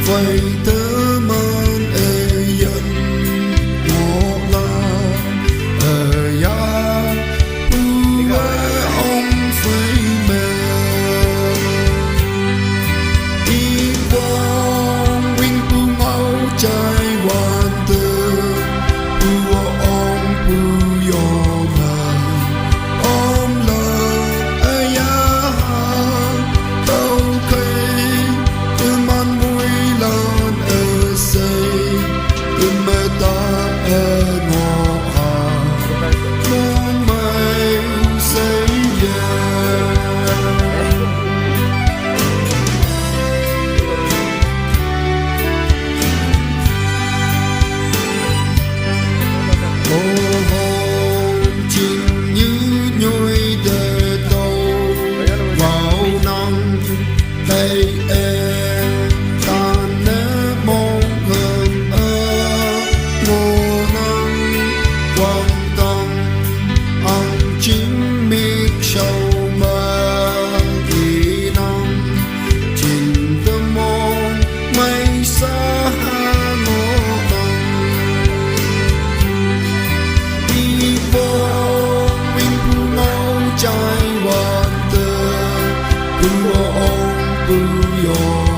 vậy tớ man dân ngộ la ya bua ông phải mẹ y quang wing bu mau trái hoàn tơ bua ông bu yo mà ông là ya tao cây từ man vui lan ở xây từ mẹ ta ở ngõ hà mong mai xây ô hồn chinh như nhoi đời tàu vào nắng đây em tan nét mong hơn ngô nắng quan tâm ăn chính miệt sầu mơ thì năm trình tâm mong mây xa ngô nắng đi vô vinh bu mau trái hoàn tơ bu ông bu yo